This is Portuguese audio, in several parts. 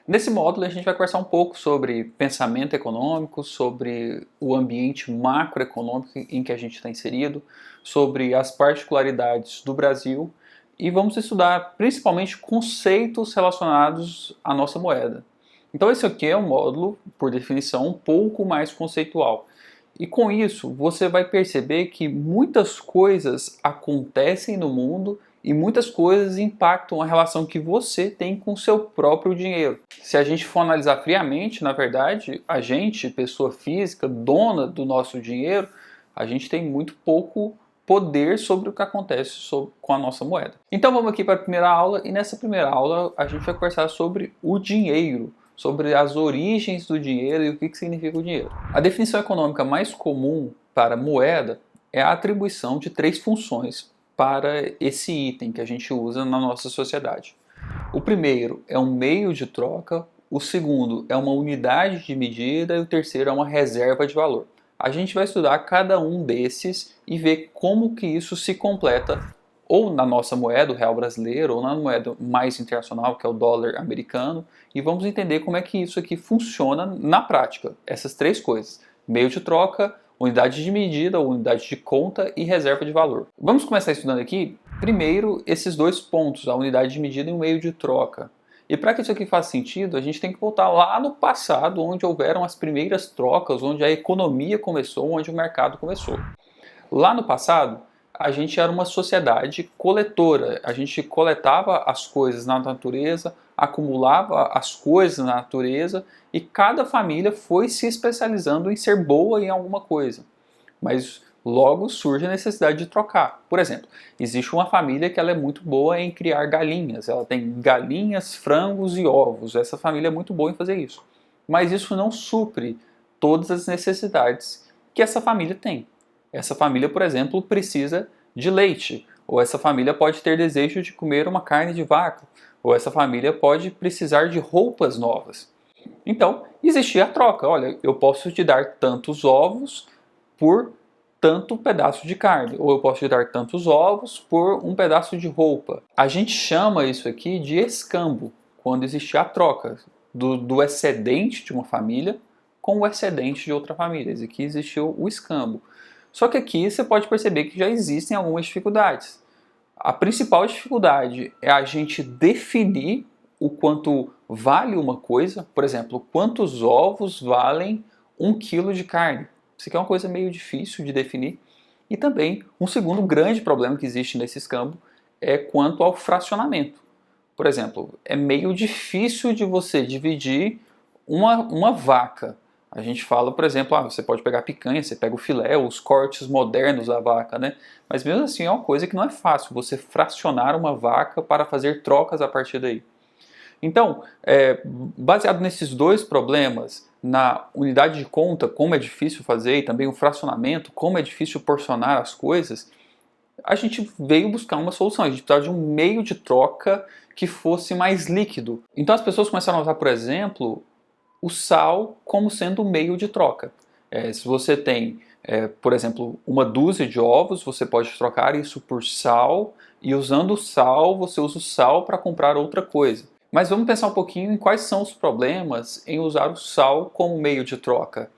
Nesse módulo a gente vai conversar um pouco sobre pensamento econômico, sobre o ambiente macroeconômico em que a gente está inserido, sobre as particularidades do Brasil e vamos estudar principalmente conceitos relacionados à nossa moeda. Então esse aqui é um módulo, por definição, um pouco mais conceitual. E com isso você vai perceber que muitas coisas acontecem no mundo e muitas coisas impactam a relação que você tem com o seu próprio dinheiro. Se a gente for analisar friamente, na verdade, a gente, pessoa física, dona do nosso dinheiro, a gente tem muito pouco poder sobre o que acontece com a nossa moeda. Então vamos aqui para a primeira aula, e nessa primeira aula a gente vai conversar sobre o dinheiro, sobre as origens do dinheiro e o que significa o dinheiro. A definição econômica mais comum para moeda é a atribuição de três funções para esse item que a gente usa na nossa sociedade. O primeiro é um meio de troca, o segundo é uma unidade de medida e o terceiro é uma reserva de valor. A gente vai estudar cada um desses e ver como que isso se completa ou na nossa moeda, o real brasileiro, ou na moeda mais internacional, que é o dólar americano, e vamos entender como é que isso aqui funciona na prática, essas três coisas: meio de troca, unidade de medida, ou unidade de conta e reserva de valor. Vamos começar estudando aqui, primeiro, esses dois pontos, a unidade de medida e o meio de troca. E para que isso aqui faça sentido, a gente tem que voltar lá no passado, onde houveram as primeiras trocas, onde a economia começou, onde o mercado começou. Lá no passado, a gente era uma sociedade coletora, a gente coletava as coisas na natureza, acumulava as coisas na natureza e cada família foi se especializando em ser boa em alguma coisa. Mas logo surge a necessidade de trocar. Por exemplo, existe uma família que ela é muito boa em criar galinhas, ela tem galinhas, frangos e ovos, essa família é muito boa em fazer isso. Mas isso não supre todas as necessidades que essa família tem. Essa família, por exemplo, precisa de leite, ou essa família pode ter desejo de comer uma carne de vaca, ou essa família pode precisar de roupas novas. Então, existia a troca. Olha, eu posso te dar tantos ovos por tanto pedaço de carne, ou eu posso te dar tantos ovos por um pedaço de roupa. A gente chama isso aqui de escambo, quando existia a troca do excedente de uma família com o excedente de outra família. Aqui existiu o escambo. Só que aqui você pode perceber que já existem algumas dificuldades. A principal dificuldade é a gente definir o quanto vale uma coisa. Por exemplo, quantos ovos valem 1 quilo de carne. Isso aqui é uma coisa meio difícil de definir. E também, um segundo grande problema que existe nesse escambo é quanto ao fracionamento. Por exemplo, é meio difícil de você dividir uma vaca. A gente fala, por exemplo, você pode pegar a picanha, você pega o filé, os cortes modernos da vaca, né? Mas mesmo assim é uma coisa que não é fácil, você fracionar uma vaca para fazer trocas a partir daí. Então, baseado nesses dois problemas, na unidade de conta, como é difícil fazer, e também o fracionamento, como é difícil porcionar as coisas, a gente veio buscar uma solução. A gente precisava de um meio de troca que fosse mais líquido. Então as pessoas começaram a usar, por exemplo, o sal como sendo o meio de troca. Se você tem, por exemplo, uma dúzia de ovos, você pode trocar isso por sal, e usando o sal, você usa o sal para comprar outra coisa. Mas vamos pensar um pouquinho em quais são os problemas em usar o sal como meio de troca.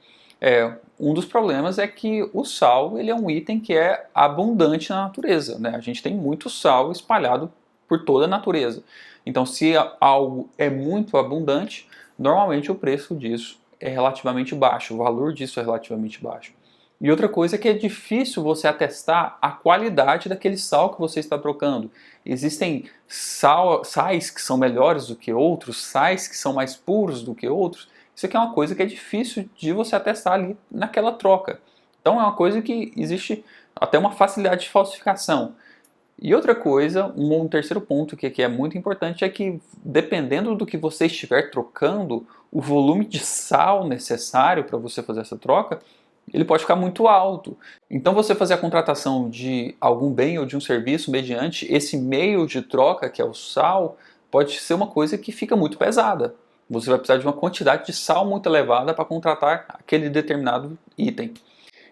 Um dos problemas é que o sal ele é um item que é abundante na natureza, né? A gente tem muito sal espalhado por toda a natureza. Então, se algo é muito abundante, normalmente o preço disso é relativamente baixo, o valor disso é relativamente baixo. E outra coisa é que é difícil você atestar a qualidade daquele sal que você está trocando. Existem sais que são melhores do que outros, sais que são mais puros do que outros. Isso aqui é uma coisa que é difícil de você atestar ali naquela troca. Então é uma coisa que existe até uma facilidade de falsificação. E outra coisa, um terceiro ponto que é muito importante é que, dependendo do que você estiver trocando, o volume de sal necessário para você fazer essa troca, ele pode ficar muito alto. Então você fazer a contratação de algum bem ou de um serviço mediante esse meio de troca, que é o sal, pode ser uma coisa que fica muito pesada. Você vai precisar de uma quantidade de sal muito elevada para contratar aquele determinado item.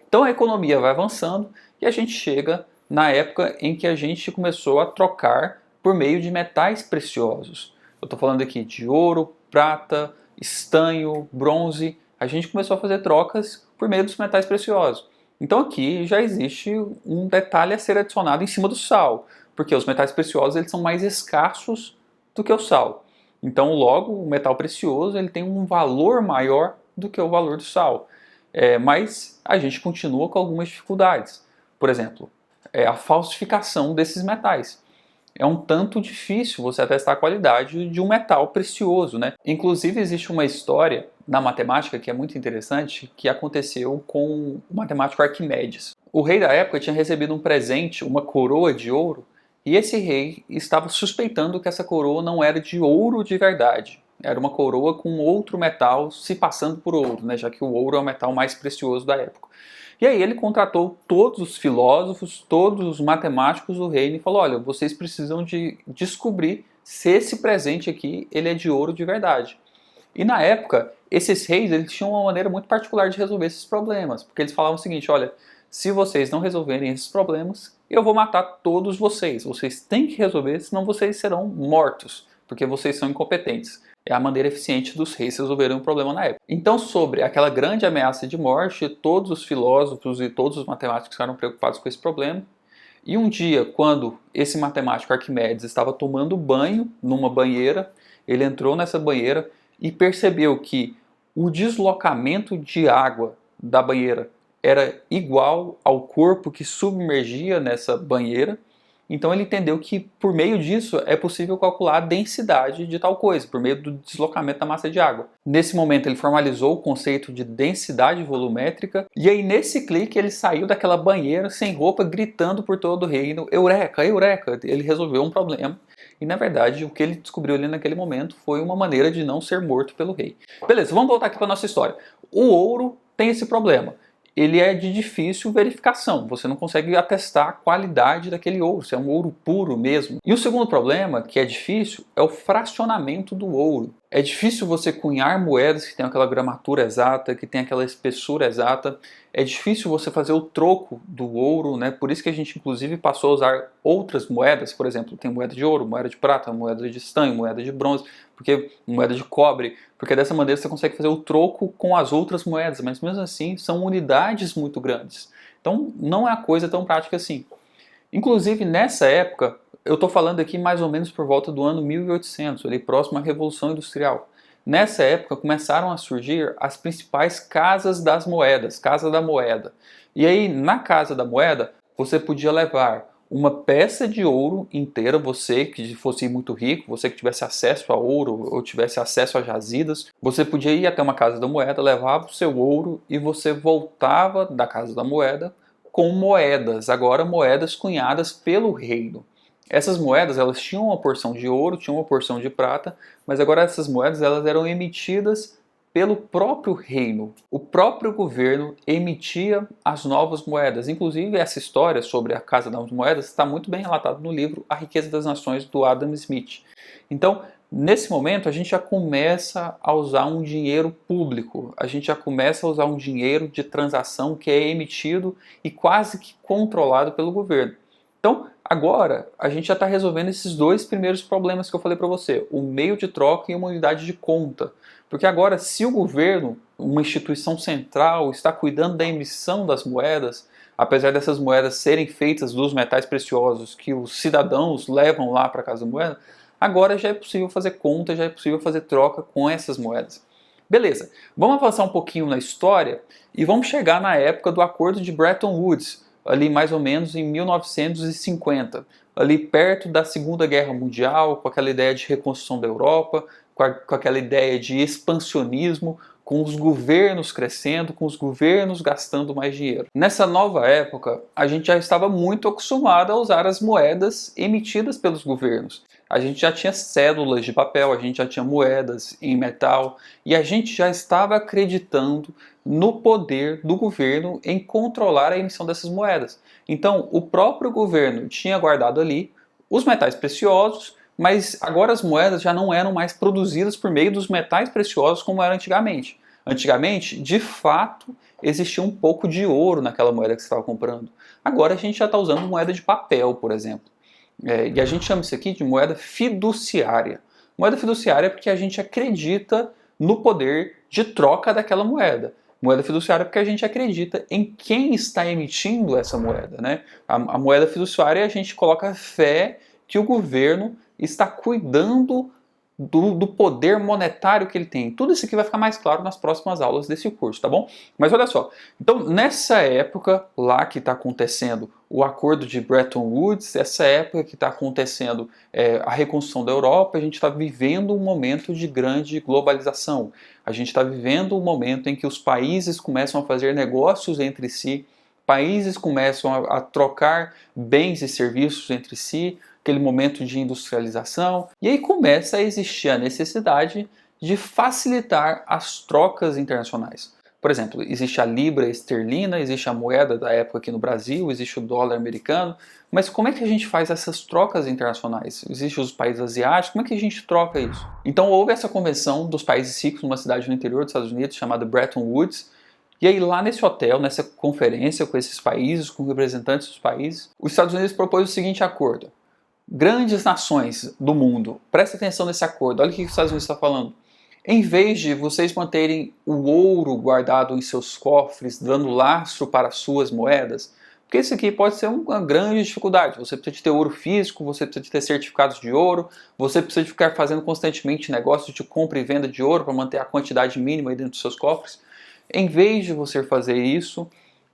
Então a economia vai avançando e a gente chega na época em que a gente começou a trocar por meio de metais preciosos. Eu estou falando aqui de ouro, prata, estanho, bronze. A gente começou a fazer trocas por meio dos metais preciosos. Então aqui já existe um detalhe a ser adicionado em cima do sal, porque os metais preciosos eles são mais escassos do que o sal. Então logo o metal precioso ele tem um valor maior do que o valor do sal. Mas a gente continua com algumas dificuldades. Por exemplo, a falsificação desses metais. É um tanto difícil você atestar a qualidade de um metal precioso, né? Inclusive existe uma história na matemática que é muito interessante, que aconteceu com o matemático Arquimedes. O rei da época tinha recebido um presente, uma coroa de ouro, e esse rei estava suspeitando que essa coroa não era de ouro de verdade. Era uma coroa com outro metal se passando por ouro, né? Já que o ouro é o metal mais precioso da época. E aí ele contratou todos os filósofos, todos os matemáticos do reino e falou: olha, vocês precisam de descobrir se esse presente aqui ele é de ouro de verdade. E na época, esses reis eles tinham uma maneira muito particular de resolver esses problemas, porque eles falavam o seguinte: olha, se vocês não resolverem esses problemas, eu vou matar todos vocês. Vocês têm que resolver, senão vocês serão mortos, porque vocês são incompetentes. É a maneira eficiente dos reis resolverem o problema na época. Então, sobre aquela grande ameaça de morte, todos os filósofos e todos os matemáticos ficaram preocupados com esse problema. E um dia, quando esse matemático Arquimedes estava tomando banho numa banheira, ele entrou nessa banheira e percebeu que o deslocamento de água da banheira era igual ao corpo que submergia nessa banheira. Então ele entendeu que por meio disso é possível calcular a densidade de tal coisa, por meio do deslocamento da massa de água. Nesse momento ele formalizou o conceito de densidade volumétrica e aí nesse clique ele saiu daquela banheira sem roupa gritando por todo o reino: Eureka, Eureka! Ele resolveu um problema e na verdade o que ele descobriu ali naquele momento foi uma maneira de não ser morto pelo rei. Beleza, vamos voltar aqui para a nossa história. O ouro tem esse problema. Ele é de difícil verificação, você não consegue atestar a qualidade daquele ouro, se é um ouro puro mesmo. E o segundo problema, que é difícil, é o fracionamento do ouro. É difícil você cunhar moedas que tenham aquela gramatura exata, que tenham aquela espessura exata. É difícil você fazer o troco do ouro, né? Por isso que a gente inclusive passou a usar outras moedas, por exemplo, tem moeda de ouro, moeda de prata, moeda de estanho, moeda de bronze, moeda de cobre, porque dessa maneira você consegue fazer o troco com as outras moedas, mas mesmo assim são unidades muito grandes. Então não é a coisa tão prática assim. Inclusive nessa época, eu estou falando aqui mais ou menos por volta do ano 1800, ali próximo à Revolução Industrial. Nessa época começaram a surgir as principais casas das moedas, Casa da Moeda. E aí na Casa da Moeda você podia levar uma peça de ouro inteira, você que fosse muito rico, você que tivesse acesso a ouro ou tivesse acesso a jazidas, você podia ir até uma Casa da Moeda, levava o seu ouro e você voltava da Casa da Moeda com moedas, agora moedas cunhadas pelo reino. Essas moedas elas tinham uma porção de ouro, tinham uma porção de prata, mas agora essas moedas elas eram emitidas pelo próprio reino. O próprio governo emitia as novas moedas. Inclusive essa história sobre a Casa das Moedas está muito bem relatada no livro A Riqueza das Nações, do Adam Smith. Então, nesse momento, a gente já começa a usar um dinheiro público, a gente já começa a usar um dinheiro de transação que é emitido e quase que controlado pelo governo. Então, agora, a gente já está resolvendo esses dois primeiros problemas que eu falei para você, o meio de troca e uma unidade de conta. Porque agora, se o governo, uma instituição central, está cuidando da emissão das moedas, apesar dessas moedas serem feitas dos metais preciosos que os cidadãos levam lá para a Casa da Moeda, agora já é possível fazer conta, já é possível fazer troca com essas moedas. Beleza, vamos avançar um pouquinho na história e vamos chegar na época do Acordo de Bretton Woods, ali mais ou menos em 1950, ali perto da Segunda Guerra Mundial, com aquela ideia de reconstrução da Europa, com aquela ideia de expansionismo, com os governos crescendo, com os governos gastando mais dinheiro. Nessa nova época, a gente já estava muito acostumado a usar as moedas emitidas pelos governos. A gente já tinha cédulas de papel, a gente já tinha moedas em metal e a gente já estava acreditando no poder do governo em controlar a emissão dessas moedas. Então, o próprio governo tinha guardado ali os metais preciosos, mas agora as moedas já não eram mais produzidas por meio dos metais preciosos como era antigamente. Antigamente, de fato, existia um pouco de ouro naquela moeda que você estava comprando. Agora a gente já está usando moeda de papel, por exemplo. E a gente chama isso aqui de moeda fiduciária. Moeda fiduciária é porque a gente acredita no poder de troca daquela moeda. Moeda fiduciária é porque a gente acredita em quem está emitindo essa moeda, né? A moeda fiduciária a gente coloca fé que o governo está cuidando do poder monetário que ele tem. Tudo isso aqui vai ficar mais claro nas próximas aulas desse curso, tá bom? Mas olha só, então nessa época lá que está acontecendo o acordo de Bretton Woods, essa época que está acontecendo a reconstrução da Europa, a gente está vivendo um momento de grande globalização. A gente está vivendo um momento em que os países começam a fazer negócios entre si, países começam a trocar bens e serviços entre si, aquele momento de industrialização, e aí começa a existir a necessidade de facilitar as trocas internacionais. Por exemplo, existe a libra esterlina, existe a moeda da época aqui no Brasil, existe o dólar americano, mas como é que a gente faz essas trocas internacionais? Existem os países asiáticos, como é que a gente troca isso? Então houve essa convenção dos países ricos numa cidade no interior dos Estados Unidos chamada Bretton Woods, e aí lá nesse hotel, nessa conferência com esses países, com representantes dos países, os Estados Unidos propôs o seguinte acordo: grandes nações do mundo, presta atenção nesse acordo, olha o que os Estados Unidos está falando. Em vez de vocês manterem o ouro guardado em seus cofres, dando lastro para as suas moedas, porque isso aqui pode ser uma grande dificuldade. Você precisa de ter ouro físico, você precisa de ter certificados de ouro, você precisa de ficar fazendo constantemente negócios de compra e venda de ouro para manter a quantidade mínima aí dentro dos seus cofres. Em vez de você fazer isso,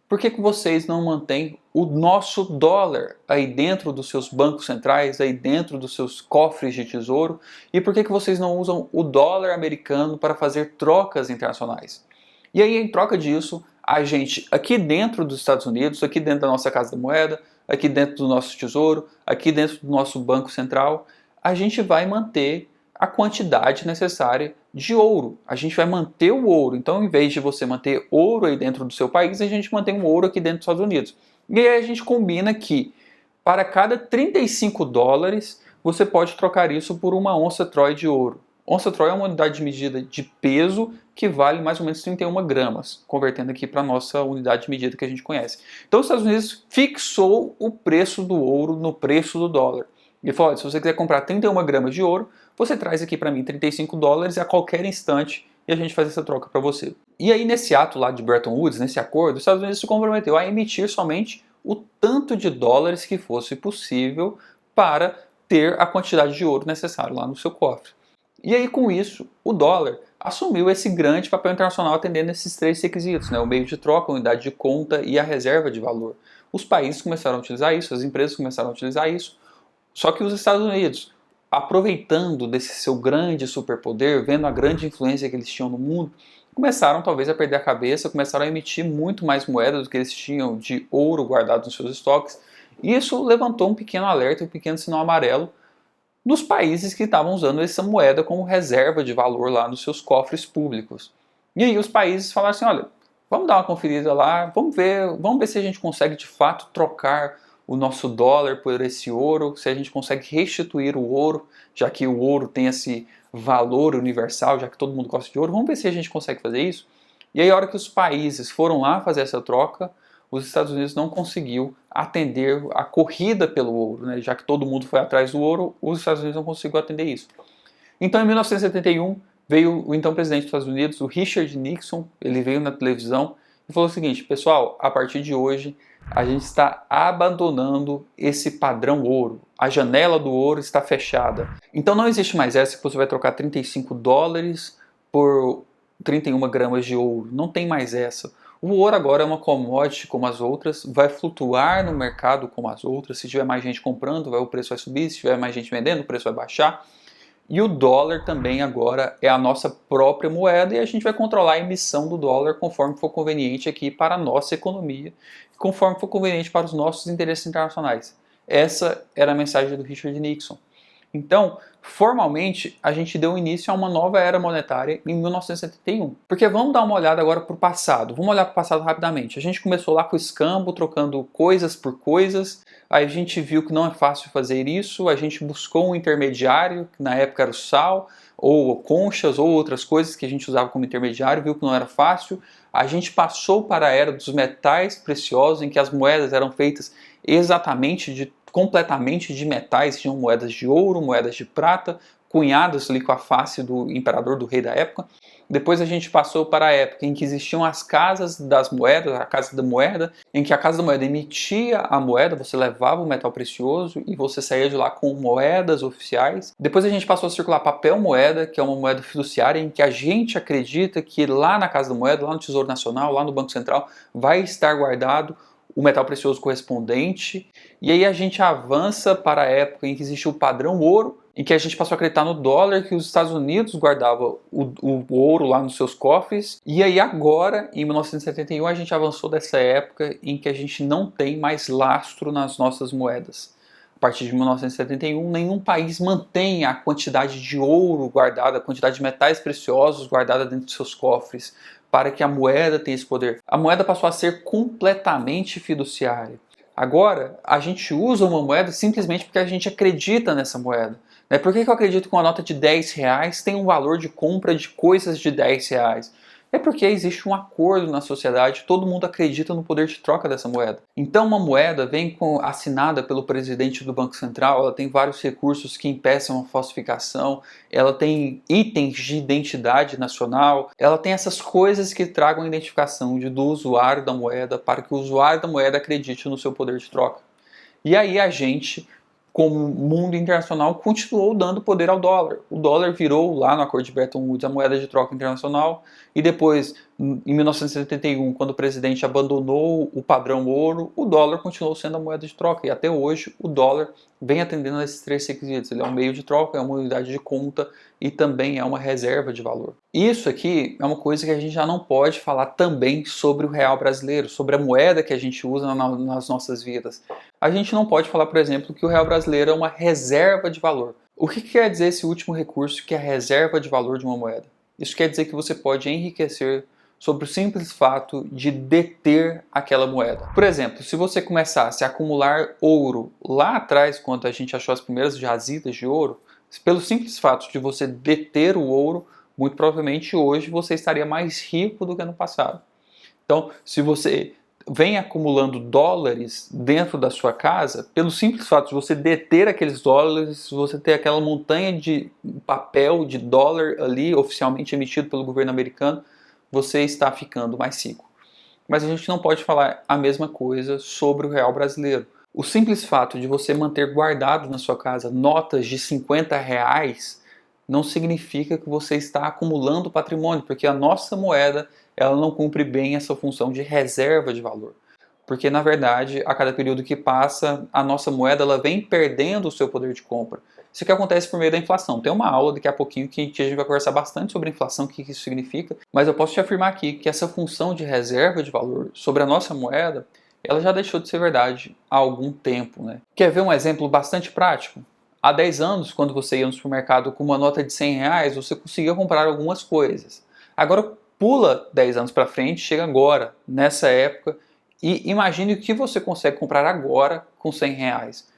por que vocês não mantêm o nosso dólar aí dentro dos seus bancos centrais, aí dentro dos seus cofres de tesouro? E por que vocês não usam o dólar americano para fazer trocas internacionais? E aí, em troca disso, a gente, aqui dentro dos Estados Unidos, aqui dentro da nossa Casa da Moeda, aqui dentro do nosso tesouro, aqui dentro do nosso banco central, a gente vai manter a quantidade necessária de ouro. A gente vai manter o ouro. Então, em vez de você manter ouro aí dentro do seu país, a gente mantém um ouro aqui dentro dos Estados Unidos. E aí a gente combina que para cada 35 dólares, você pode trocar isso por uma onça Troy de ouro. Onça Troy é uma unidade de medida de peso que vale mais ou menos 31 gramas, convertendo aqui para a nossa unidade de medida que a gente conhece. Então, os Estados Unidos fixou o preço do ouro no preço do dólar. Ele falou: se você quiser comprar 31 gramas de ouro, você traz aqui para mim 35 dólares a qualquer instante e a gente faz essa troca para você. E aí nesse ato lá de Bretton Woods, nesse acordo, os Estados Unidos se comprometeu a emitir somente o tanto de dólares que fosse possível para ter a quantidade de ouro necessária lá no seu cofre. E aí com isso, o dólar assumiu esse grande papel internacional atendendo esses três requisitos, né? O meio de troca, a unidade de conta e a reserva de valor. Os países começaram a utilizar isso, as empresas começaram a utilizar isso. Só que os Estados Unidos, aproveitando desse seu grande superpoder, vendo a grande influência que eles tinham no mundo, começaram talvez a perder a cabeça, começaram a emitir muito mais moedas do que eles tinham de ouro guardado nos seus estoques. E isso levantou um pequeno alerta, um pequeno sinal amarelo dos países que estavam usando essa moeda como reserva de valor lá nos seus cofres públicos. E aí os países falaram assim: olha, vamos dar uma conferida lá, vamos ver se a gente consegue de fato trocar o nosso dólar por esse ouro, se a gente consegue restituir o ouro, já que o ouro tem esse valor universal, já que todo mundo gosta de ouro, vamos ver se a gente consegue fazer isso. E aí, a hora que os países foram lá fazer essa troca, os Estados Unidos não conseguiu atender a corrida pelo ouro, né? Já que todo mundo foi atrás do ouro, os Estados Unidos não conseguiu atender isso. Então, em 1971, veio o então presidente dos Estados Unidos, o Richard Nixon, ele veio na televisão e falou o seguinte: pessoal, a partir de hoje, a gente está abandonando esse padrão ouro. A janela do ouro está fechada. Então não existe mais essa que você vai trocar 35 dólares por 31 gramas de ouro. Não tem mais essa. O ouro agora é uma commodity como as outras, vai flutuar no mercado como as outras. Se tiver mais gente comprando, o preço vai subir. Se tiver mais gente vendendo, o preço vai baixar. E o dólar também agora é a nossa própria moeda e a gente vai controlar a emissão do dólar conforme for conveniente aqui para a nossa economia, conforme for conveniente para os nossos interesses internacionais. Essa era a mensagem do Richard Nixon. Então, formalmente, a gente deu início a uma nova era monetária em 1971. Porque vamos dar uma olhada agora para o passado. Vamos olhar para o passado rapidamente. A gente começou lá com o escambo, trocando coisas por coisas. Aí a gente viu que não é fácil fazer isso. A gente buscou um intermediário, que na época era o sal, ou conchas, ou outras coisas que a gente usava como intermediário. Viu que não era fácil. A gente passou para a era dos metais preciosos, em que as moedas eram feitas exatamente completamente de metais, tinham moedas de ouro, moedas de prata, cunhadas ali com a face do imperador, do rei da época. Depois a gente passou para a época em que existiam as casas das moedas, a casa da moeda, em que a casa da moeda emitia a moeda, você levava o metal precioso e você saía de lá com moedas oficiais. Depois a gente passou a circular papel moeda, que é uma moeda fiduciária, em que a gente acredita que lá na casa da moeda, lá no Tesouro Nacional, lá no Banco Central, vai estar guardado o metal precioso correspondente. E aí a gente avança para a época em que existe o padrão ouro, em que a gente passou a acreditar no dólar, que os Estados Unidos guardavam o ouro lá nos seus cofres. E aí agora, em 1971, a gente avançou dessa época em que a gente não tem mais lastro nas nossas moedas. A partir de 1971, nenhum país mantém a quantidade de ouro guardada, a quantidade de metais preciosos guardada dentro de seus cofres, para que a moeda tenha esse poder. A moeda passou a ser completamente fiduciária. Agora, a gente usa uma moeda simplesmente porque a gente acredita nessa moeda. Por que eu acredito que uma nota de 10 reais tem um valor de compra de coisas de 10 reais? É porque existe um acordo na sociedade, todo mundo acredita no poder de troca dessa moeda. Então uma moeda vem assinada pelo presidente do Banco Central, ela tem vários recursos que impeçam a falsificação, ela tem itens de identidade nacional, ela tem essas coisas que tragam a identificação do usuário da moeda para que o usuário da moeda acredite no seu poder de troca. E aí a gente, como mundo internacional, continuou dando poder ao dólar. O dólar virou, lá no Acordo de Bretton Woods, a moeda de troca internacional, e depois, em 1971, quando o presidente abandonou o padrão ouro, o dólar continuou sendo a moeda de troca, e até hoje o dólar vem atendendo a esses três requisitos. Ele é um meio de troca, é uma unidade de conta e também é uma reserva de valor. Isso aqui é uma coisa que a gente já não pode falar também sobre o real brasileiro, sobre a moeda que a gente usa nas nossas vidas. A gente não pode falar, por exemplo, que o real brasileiro é uma reserva de valor. O que quer dizer esse último recurso, que é a reserva de valor de uma moeda? Isso quer dizer que você pode enriquecer sobre o simples fato de deter aquela moeda. Por exemplo, se você começasse a acumular ouro lá atrás, quando a gente achou as primeiras jazidas de ouro, pelo simples fato de você deter o ouro, muito provavelmente hoje você estaria mais rico do que no passado. Então, se você vem acumulando dólares dentro da sua casa, pelo simples fato de você deter aqueles dólares, você ter aquela montanha de papel de dólar ali oficialmente emitido pelo governo americano, você está ficando mais rico. Mas a gente não pode falar a mesma coisa sobre o real brasileiro. O simples fato de você manter guardado na sua casa notas de 50 reais não significa que você está acumulando patrimônio, porque a nossa moeda ela não cumpre bem essa função de reserva de valor. Porque, na verdade, a cada período que passa, a nossa moeda ela vem perdendo o seu poder de compra. Isso que acontece por meio da inflação. Tem uma aula daqui a pouquinho que a gente vai conversar bastante sobre a inflação, o que isso significa, mas eu posso te afirmar aqui que essa função de reserva de valor sobre a nossa moeda, ela já deixou de ser verdade há algum tempo. Quer ver um exemplo bastante prático? Há 10 anos, quando você ia no supermercado com uma nota de 100 reais, você conseguia comprar algumas coisas. Agora, pula 10 anos para frente, chega agora, nessa época, e imagine o que você consegue comprar agora com 100 reais.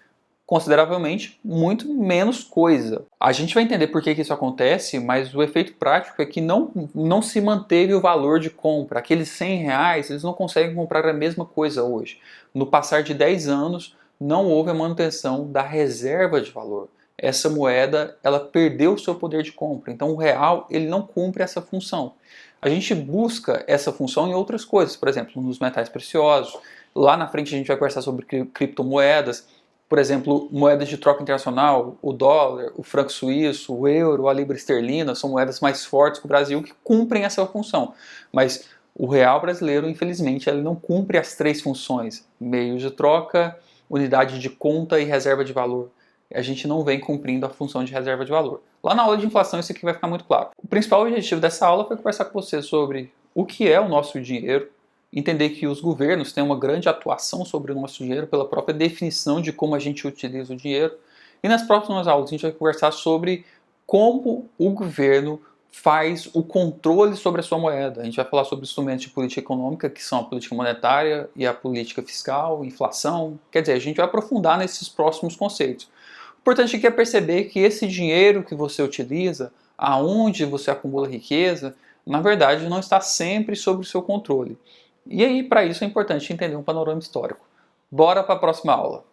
Consideravelmente muito menos coisa. A gente vai entender por que isso acontece, mas o efeito prático é que não se manteve o valor de compra. Aqueles 100 reais, eles não conseguem comprar a mesma coisa hoje. No passar de 10 anos, não houve a manutenção da reserva de valor. Essa moeda, ela perdeu o seu poder de compra. Então o real, ele não cumpre essa função. A gente busca essa função em outras coisas, por exemplo, nos metais preciosos. Lá na frente a gente vai conversar sobre criptomoedas. Por exemplo, moedas de troca internacional, o dólar, o franco suíço, o euro, a libra esterlina, são moedas mais fortes que o Brasil que cumprem essa função. Mas o real brasileiro, infelizmente, ele não cumpre as três funções: meio de troca, unidade de conta e reserva de valor. A gente não vem cumprindo a função de reserva de valor. Lá na aula de inflação isso aqui vai ficar muito claro. O principal objetivo dessa aula foi conversar com você sobre o que é o nosso dinheiro, entender que os governos têm uma grande atuação sobre o nosso dinheiro pela própria definição de como a gente utiliza o dinheiro. E nas próximas aulas a gente vai conversar sobre como o governo faz o controle sobre a sua moeda. A gente vai falar sobre instrumentos de política econômica, que são a política monetária e a política fiscal, inflação. Quer dizer, a gente vai aprofundar nesses próximos conceitos. O importante aqui é perceber que esse dinheiro que você utiliza, aonde você acumula riqueza, na verdade não está sempre sob o seu controle. E aí, para isso, é importante entender um panorama histórico. Bora para a próxima aula.